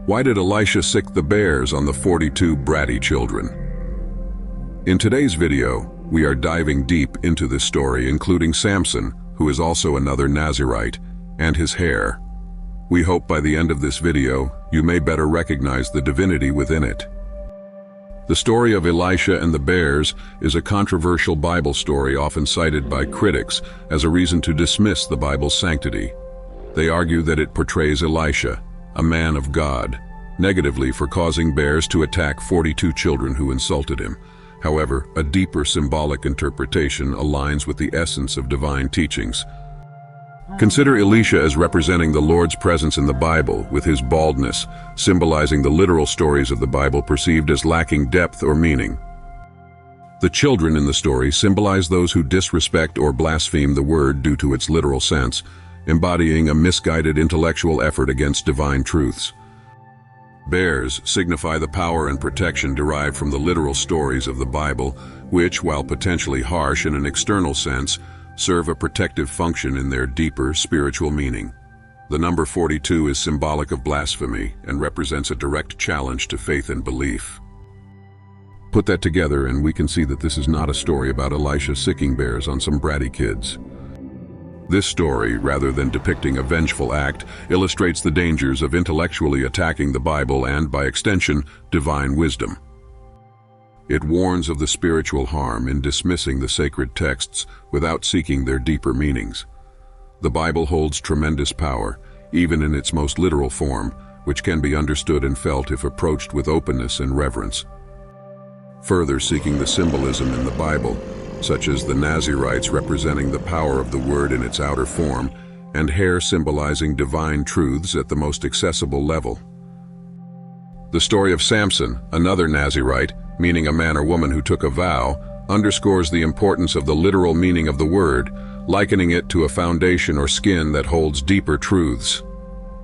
Why did Elisha sick the bears on the 42 bratty children? In today's video, we are diving deep into this story, including Samson, who is also another Nazirite, and his hair. We hope by the end of this video, you may better recognize the divinity within it. The story of Elisha and the bears is a controversial Bible story often cited by critics as a reason to dismiss the Bible's sanctity. They argue that it portrays Elisha, a man of God, negatively for causing bears to attack 42 children who insulted him. However, a deeper symbolic interpretation aligns with the essence of divine teachings. Consider Elisha as representing the Lord's presence in the Bible, with his baldness symbolizing the literal stories of the Bible perceived as lacking depth or meaning. The children in the story symbolize those who disrespect or blaspheme the word due to its literal sense, embodying a misguided intellectual effort against divine truths. Bears signify the power and protection derived from the literal stories of the Bible, which, while potentially harsh in an external sense, serve a protective function in their deeper spiritual meaning. The number 42 is symbolic of blasphemy and represents a direct challenge to faith and belief. Put that together and we can see that this is not a story about Elisha sicking bears on some bratty kids. This story, rather than depicting a vengeful act, illustrates the dangers of intellectually attacking the Bible and, by extension, divine wisdom. It warns of the spiritual harm in dismissing the sacred texts without seeking their deeper meanings. The Bible holds tremendous power, even in its most literal form, which can be understood and felt if approached with openness and reverence. Further seeking the symbolism in the Bible, such as the Nazirites representing the power of the word in its outer form, and hair symbolizing divine truths at the most accessible level. The story of Samson, another Nazirite, meaning a man or woman who took a vow, underscores the importance of the literal meaning of the word, likening it to a foundation or skin that holds deeper truths.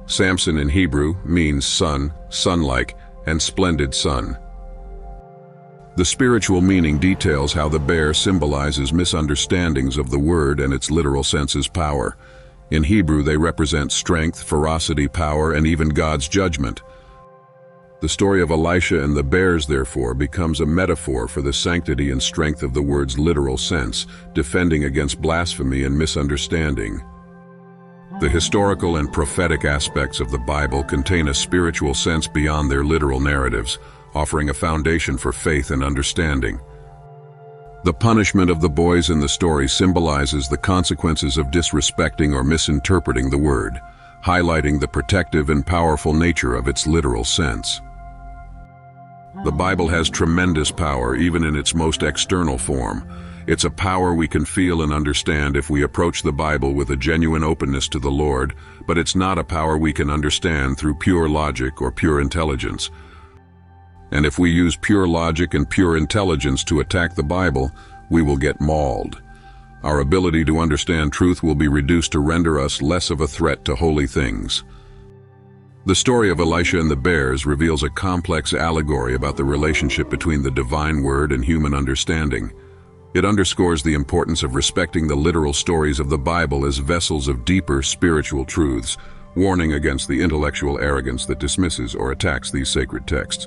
Samson in Hebrew means sun, sun-like, and splendid sun. The spiritual meaning details how the bear symbolizes misunderstandings of the word and its literal sense's power. In Hebrew, they represent strength, ferocity, power, and even God's judgment. The story of Elisha and the bears, therefore, becomes a metaphor for the sanctity and strength of the word's literal sense, defending against blasphemy and misunderstanding. The historical and prophetic aspects of the Bible contain a spiritual sense beyond their literal narratives, offering a foundation for faith and understanding. The punishment of the boys in the story symbolizes the consequences of disrespecting or misinterpreting the word, highlighting the protective and powerful nature of its literal sense. The Bible has tremendous power even in its most external form. It's a power we can feel and understand if we approach the Bible with a genuine openness to the Lord, but it's not a power we can understand through pure logic or pure intelligence. And if we use pure logic and pure intelligence to attack the Bible, we will get mauled. Our ability to understand truth will be reduced to render us less of a threat to holy things. The story of Elisha and the bears reveals a complex allegory about the relationship between the divine word and human understanding. It underscores the importance of respecting the literal stories of the Bible as vessels of deeper spiritual truths, warning against the intellectual arrogance that dismisses or attacks these sacred texts.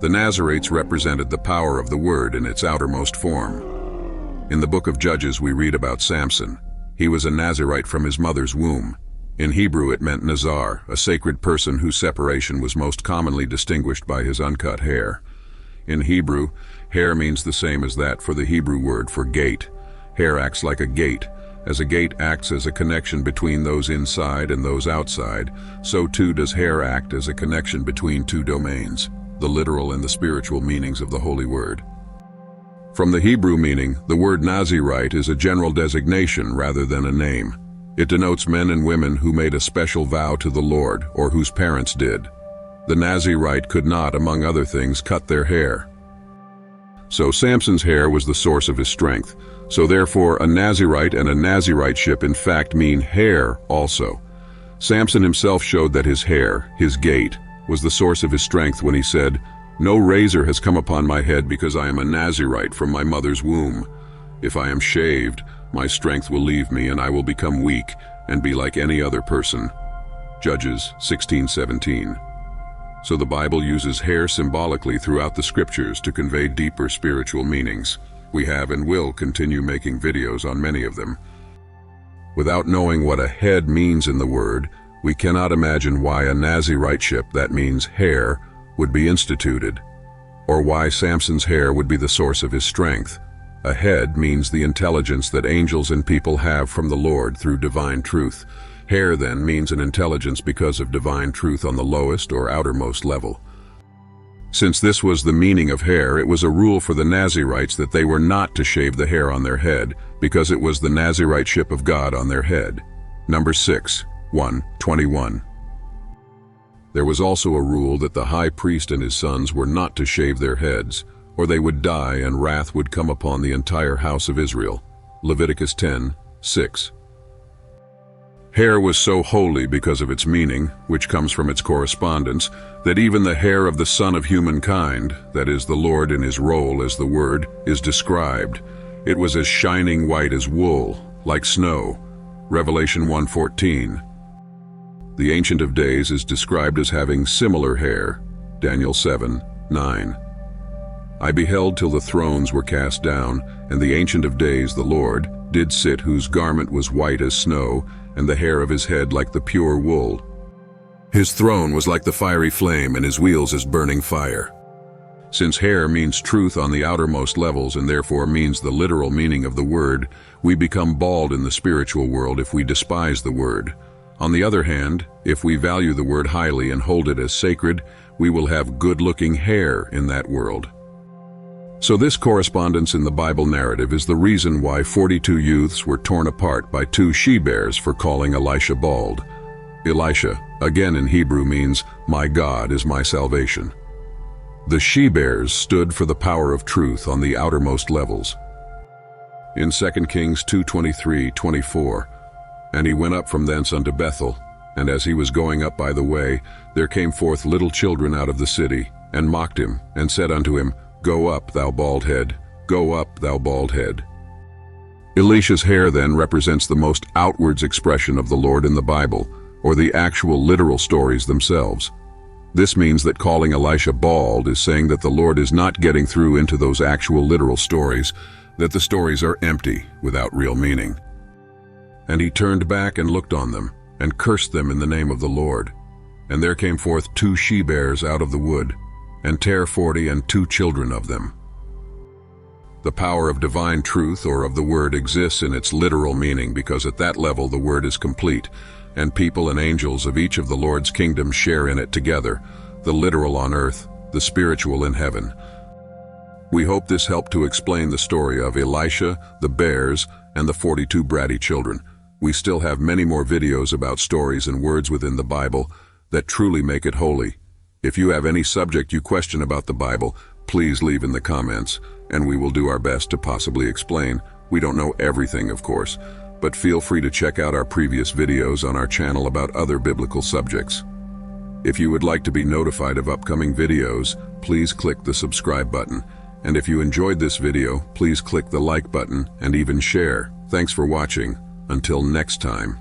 The Nazirites represented the power of the word in its outermost form. In the book of Judges we read about Samson. He was a Nazirite from his mother's womb. In Hebrew it meant Nazar, a sacred person whose separation was most commonly distinguished by his uncut hair. In Hebrew, hair means the same as that for the Hebrew word for gate. Hair acts like a gate. As a gate acts as a connection between those inside and those outside, so too does hair act as a connection between two domains, the literal and the spiritual meanings of the Holy Word. From the Hebrew meaning, the word Nazirite is a general designation rather than a name. It denotes men and women who made a special vow to the Lord or whose parents did. The Nazirite could not, among other things, cut their hair. So Samson's hair was the source of his strength. So therefore, a Nazirite and a Naziriteship in fact mean hair also. Samson himself showed that his hair, his gait, was the source of his strength when he said, "No razor has come upon my head because I am a Nazirite from my mother's womb. If I am shaved, my strength will leave me and I will become weak and be like any other person." Judges 16:17. So the Bible uses hair symbolically throughout the scriptures to convey deeper spiritual meanings. We have and will continue making videos on many of them. Without knowing what a head means in the word, we cannot imagine why a Naziriteship, that means hair, would be instituted, or why Samson's hair would be the source of his strength. A head means the intelligence that angels and people have from the Lord through divine truth. Hair then means an intelligence because of divine truth on the lowest or outermost level. Since this was the meaning of hair, it was a rule for the Nazirites that they were not to shave the hair on their head, because it was the Naziriteship of God on their head. Numbers 6, 1:21. There was also a rule that the high priest and his sons were not to shave their heads, or they would die and wrath would come upon the entire house of Israel. Leviticus 10:6. Hair was so holy because of its meaning, which comes from its correspondence, that even the hair of the Son of humankind, that is the Lord in his role as the Word, is described. It was as shining white as wool, like snow. Revelation 1:14. The Ancient of Days is described as having similar hair. Daniel 7:9. I beheld till the thrones were cast down, and the Ancient of Days, the Lord, did sit, whose garment was white as snow, and the hair of his head like the pure wool. His throne was like the fiery flame, and his wheels as burning fire. Since hair means truth on the outermost levels and therefore means the literal meaning of the word, we become bald in the spiritual world if we despise the word. On the other hand, if we value the word highly and hold it as sacred, we will have good-looking hair in that world. So this correspondence in the Bible narrative is the reason why 42 youths were torn apart by 2 she-bears for calling Elisha bald. Elisha, again in Hebrew, means, "My God is my salvation." The she-bears stood for the power of truth on the outermost levels. In 2 Kings 2:23-24, and he went up from thence unto Bethel, and as he was going up by the way, there came forth little children out of the city, and mocked him, and said unto him, Go up, thou bald head, go up, thou bald head. Elisha's hair then represents the most outwards expression of the Lord in the Bible, or the actual literal stories themselves. This means that calling Elisha bald is saying that the Lord is not getting through into those actual literal stories, that the stories are empty, without real meaning. And he turned back and looked on them, and cursed them in the name of the Lord. And there came forth 2 she-bears out of the wood, and tare 40 and 2 children of them. The power of divine truth or of the word exists in its literal meaning because at that level the word is complete, and people and angels of each of the Lord's kingdoms share in it together, the literal on earth, the spiritual in heaven. We hope this helped to explain the story of Elisha, the bears, and the 42 bratty children. We still have many more videos about stories and words within the Bible that truly make it holy. If you have any subject you question about the Bible, please leave in the comments, and we will do our best to possibly explain. We don't know everything, of course, but feel free to check out our previous videos on our channel about other biblical subjects. If you would like to be notified of upcoming videos, please click the subscribe button. And if you enjoyed this video, please click the like button and even share. Thanks for watching. Until next time.